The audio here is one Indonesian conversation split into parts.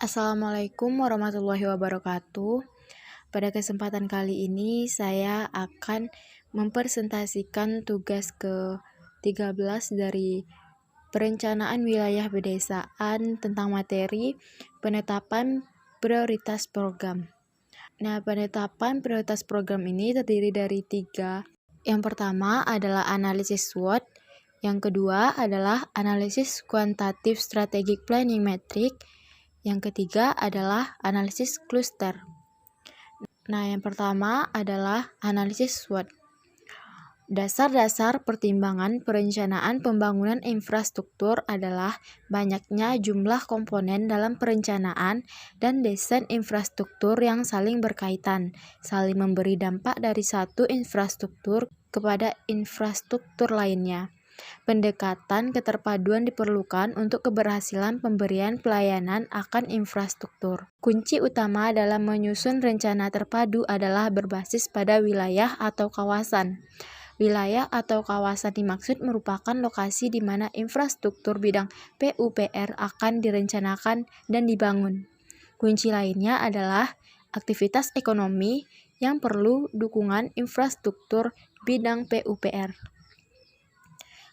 Assalamualaikum warahmatullahi wabarakatuh. Pada kesempatan kali ini saya akan mempresentasikan tugas ke-13 dari Perencanaan Wilayah Pedesaan tentang materi penetapan prioritas program. Nah, penetapan prioritas program ini terdiri dari 3. Yang pertama adalah analisis SWOT, yang kedua adalah analisis kuantitatif strategic planning metric, yang ketiga adalah analisis cluster. Nah, yang pertama adalah analisis SWOT. Dasar-dasar pertimbangan perencanaan pembangunan infrastruktur adalah banyaknya jumlah komponen dalam perencanaan dan desain infrastruktur yang saling berkaitan, saling memberi dampak dari satu infrastruktur kepada infrastruktur lainnya. Pendekatan keterpaduan diperlukan untuk keberhasilan pemberian pelayanan akan infrastruktur. Kunci utama dalam menyusun rencana terpadu adalah berbasis pada wilayah atau kawasan. Wilayah atau kawasan dimaksud merupakan lokasi di mana infrastruktur bidang PUPR akan direncanakan dan dibangun. Kunci lainnya adalah aktivitas ekonomi yang perlu dukungan infrastruktur bidang PUPR.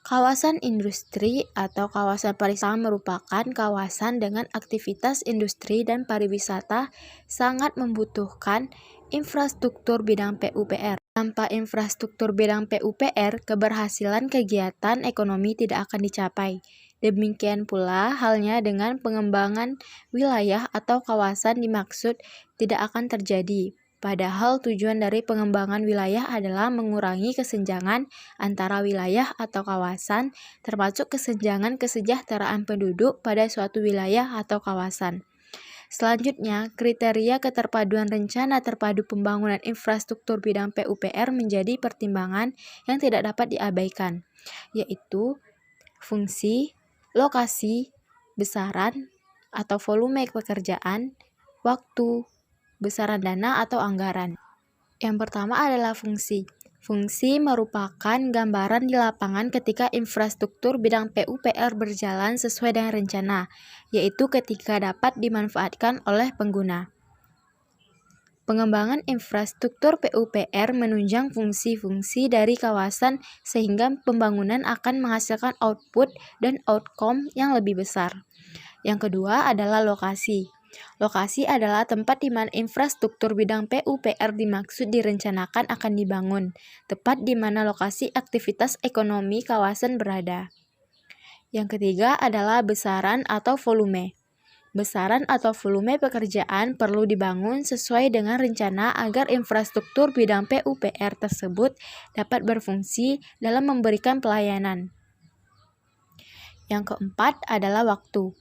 Kawasan industri atau kawasan pariwisata merupakan kawasan dengan aktivitas industri dan pariwisata sangat membutuhkan infrastruktur bidang PUPR. Tanpa infrastruktur bidang PUPR, keberhasilan kegiatan ekonomi tidak akan dicapai. Demikian pula halnya dengan pengembangan wilayah atau kawasan dimaksud tidak akan terjadi. Padahal tujuan dari pengembangan wilayah adalah mengurangi kesenjangan antara wilayah atau kawasan, termasuk kesenjangan kesejahteraan penduduk pada suatu wilayah atau kawasan. Selanjutnya, kriteria keterpaduan rencana terpadu pembangunan infrastruktur bidang PUPR menjadi pertimbangan yang tidak dapat diabaikan, yaitu fungsi, lokasi, besaran atau volume pekerjaan, waktu, besaran dana atau anggaran. Yang pertama adalah fungsi. Fungsi merupakan gambaran di lapangan ketika infrastruktur bidang PUPR berjalan sesuai dengan rencana, yaitu ketika dapat dimanfaatkan oleh pengguna. Pengembangan infrastruktur PUPR menunjang fungsi-fungsi dari kawasan sehingga pembangunan akan menghasilkan output dan outcome yang lebih besar. Yang kedua adalah lokasi. Lokasi adalah tempat di mana infrastruktur bidang PUPR dimaksud direncanakan akan dibangun, tepat di mana lokasi aktivitas ekonomi kawasan berada. Yang ketiga adalah besaran atau volume. Besaran atau volume pekerjaan perlu dibangun sesuai dengan rencana agar infrastruktur bidang PUPR tersebut dapat berfungsi dalam memberikan pelayanan. Yang keempat adalah waktu.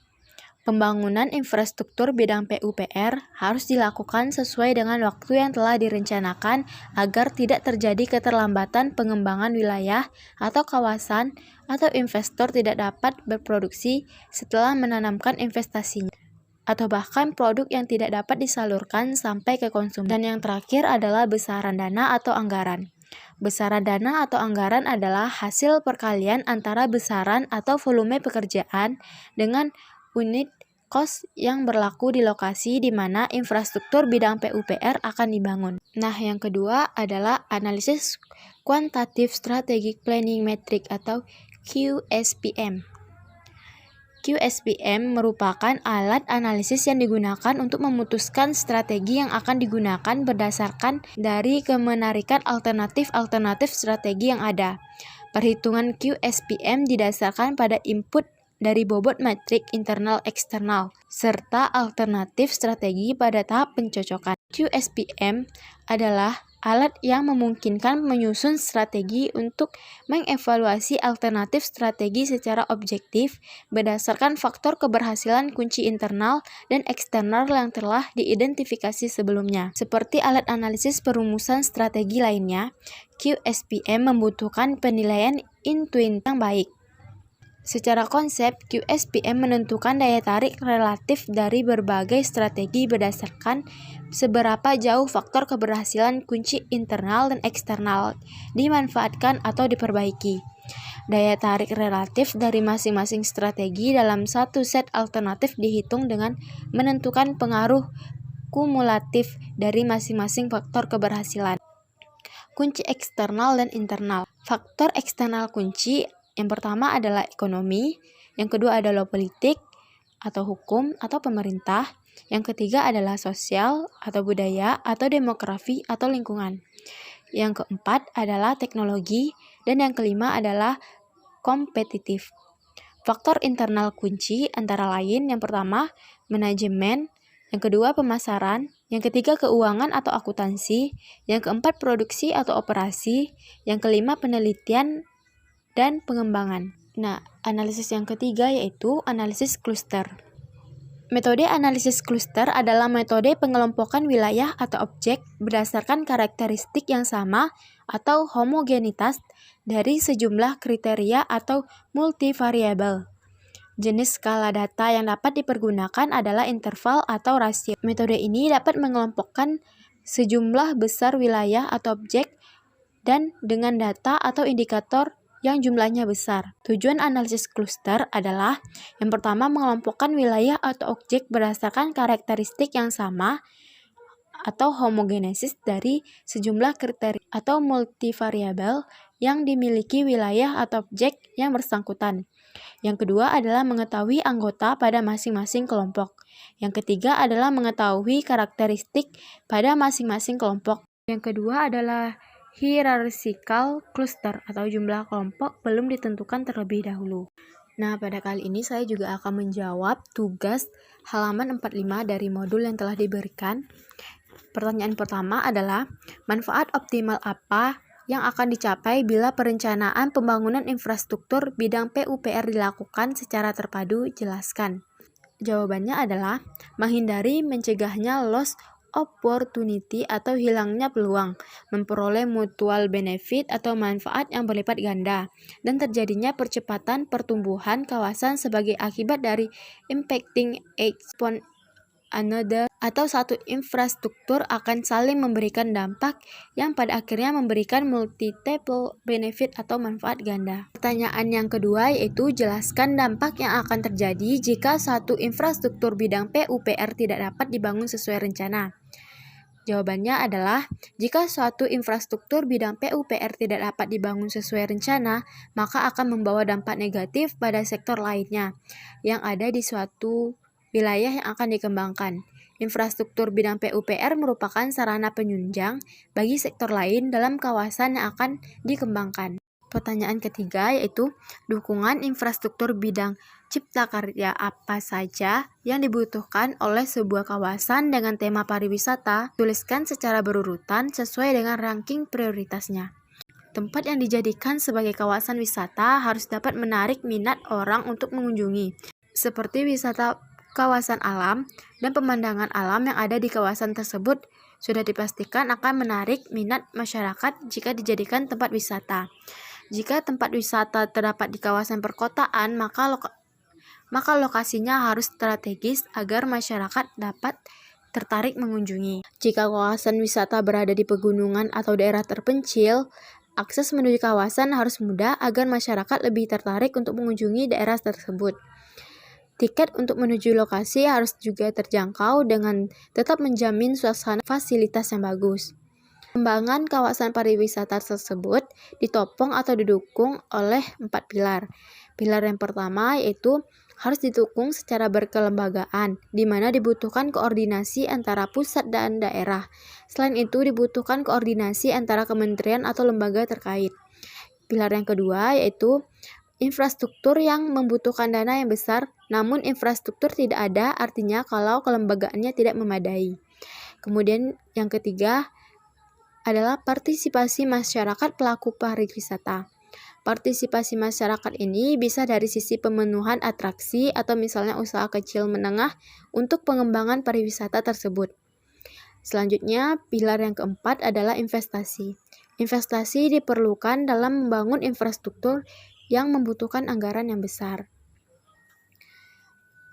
Pembangunan infrastruktur bidang PUPR harus dilakukan sesuai dengan waktu yang telah direncanakan agar tidak terjadi keterlambatan pengembangan wilayah atau kawasan atau investor tidak dapat berproduksi setelah menanamkan investasinya, atau bahkan produk yang tidak dapat disalurkan sampai ke konsumen. Dan yang terakhir adalah besaran dana atau anggaran. Besaran dana atau anggaran adalah hasil perkalian antara besaran atau volume pekerjaan dengan unit cost yang berlaku di lokasi di mana infrastruktur bidang PUPR akan dibangun. Nah, yang kedua adalah analisis kuantitatif strategic planning metric atau QSPM. QSPM merupakan alat analisis yang digunakan untuk memutuskan strategi yang akan digunakan berdasarkan dari kemenarikan alternatif strategi yang ada. Perhitungan QSPM didasarkan pada input dari bobot metrik internal eksternal, serta alternatif strategi pada tahap pencocokan. QSPM adalah alat yang memungkinkan menyusun strategi untuk mengevaluasi alternatif strategi secara objektif berdasarkan faktor keberhasilan kunci internal dan eksternal yang telah diidentifikasi sebelumnya. Seperti alat analisis perumusan strategi lainnya, QSPM membutuhkan penilaian intuitif yang baik. Secara konsep, QSPM menentukan daya tarik relatif dari berbagai strategi berdasarkan seberapa jauh faktor keberhasilan kunci internal dan eksternal dimanfaatkan atau diperbaiki. Daya tarik relatif dari masing-masing strategi dalam satu set alternatif dihitung dengan menentukan pengaruh kumulatif dari masing-masing faktor keberhasilan. Kunci eksternal dan internal. Faktor eksternal kunci yang pertama adalah ekonomi, yang kedua adalah politik atau hukum atau pemerintah, yang ketiga adalah sosial atau budaya atau demografi atau lingkungan. Yang keempat adalah teknologi dan yang kelima adalah kompetitif. Faktor internal kunci antara lain yang pertama manajemen, yang kedua pemasaran, yang ketiga keuangan atau akuntansi, yang keempat produksi atau operasi, yang kelima penelitian dan pengembangan. Nah, analisis yang ketiga yaitu analisis kluster. Metode analisis kluster adalah metode pengelompokan wilayah atau objek berdasarkan karakteristik yang sama atau homogenitas dari sejumlah kriteria atau multivariabel. Jenis skala data yang dapat dipergunakan adalah interval atau rasio. Metode ini dapat mengelompokkan sejumlah besar wilayah atau objek dan dengan data atau indikator yang jumlahnya besar. Tujuan analisis kluster adalah yang pertama mengelompokkan wilayah atau objek berdasarkan karakteristik yang sama atau homogenesis dari sejumlah kriteria atau multivariabel yang dimiliki wilayah atau objek yang bersangkutan. Yang kedua adalah mengetahui anggota pada masing-masing kelompok. Yang ketiga adalah mengetahui karakteristik pada masing-masing kelompok. Yang kedua adalah hierarchical cluster atau jumlah kelompok belum ditentukan terlebih dahulu. Nah, pada kali ini saya juga akan menjawab tugas halaman 45 dari modul yang telah diberikan. Pertanyaan pertama adalah, manfaat optimal apa yang akan dicapai bila perencanaan pembangunan infrastruktur bidang PUPR dilakukan secara terpadu? Jelaskan. Jawabannya adalah menghindari mencegahnya loss opportunity atau hilangnya peluang, memperoleh mutual benefit atau manfaat yang berlipat ganda, dan terjadinya percepatan pertumbuhan kawasan sebagai akibat dari impacting upon another atau satu infrastruktur akan saling memberikan dampak yang pada akhirnya memberikan multiple benefit atau manfaat ganda. Pertanyaan yang kedua yaitu jelaskan dampak yang akan terjadi jika satu infrastruktur bidang PUPR tidak dapat dibangun sesuai rencana. Jawabannya adalah, jika suatu infrastruktur bidang PUPR tidak dapat dibangun sesuai rencana, maka akan membawa dampak negatif pada sektor lainnya yang ada di suatu wilayah yang akan dikembangkan. Infrastruktur bidang PUPR merupakan sarana penunjang bagi sektor lain dalam kawasan yang akan dikembangkan. Pertanyaan ketiga yaitu, dukungan infrastruktur bidang cipta karya apa saja yang dibutuhkan oleh sebuah kawasan dengan tema pariwisata? Tuliskan secara berurutan sesuai dengan ranking prioritasnya. Tempat yang dijadikan sebagai kawasan wisata harus dapat menarik minat orang untuk mengunjungi, seperti wisata kawasan alam dan pemandangan alam yang ada di kawasan tersebut sudah dipastikan akan menarik minat masyarakat jika dijadikan tempat wisata. Jika tempat wisata terdapat di kawasan perkotaan, maka lokasinya harus strategis agar masyarakat dapat tertarik mengunjungi. Jika kawasan wisata berada di pegunungan atau daerah terpencil, akses menuju kawasan harus mudah agar masyarakat lebih tertarik untuk mengunjungi daerah tersebut. Tiket untuk menuju lokasi harus juga terjangkau dengan tetap menjamin suasana fasilitas yang bagus. Pengembangan kawasan pariwisata tersebut ditopang atau didukung oleh 4 pilar. Pilar yang pertama yaitu harus didukung secara berkelembagaan, di mana dibutuhkan koordinasi antara pusat dan daerah. Selain itu, dibutuhkan koordinasi antara kementerian atau lembaga terkait. Pilar yang kedua yaitu infrastruktur yang membutuhkan dana yang besar, namun infrastruktur tidak ada, artinya kalau kelembagaannya tidak memadai. Kemudian yang ketiga adalah partisipasi masyarakat pelaku pariwisata. Partisipasi masyarakat ini bisa dari sisi pemenuhan atraksi atau misalnya usaha kecil menengah untuk pengembangan pariwisata tersebut. Selanjutnya, pilar yang keempat adalah investasi. Investasi diperlukan dalam membangun infrastruktur yang membutuhkan anggaran yang besar.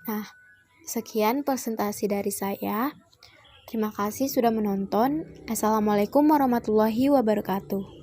Nah, sekian presentasi dari saya. Terima kasih sudah menonton. Assalamualaikum warahmatullahi wabarakatuh.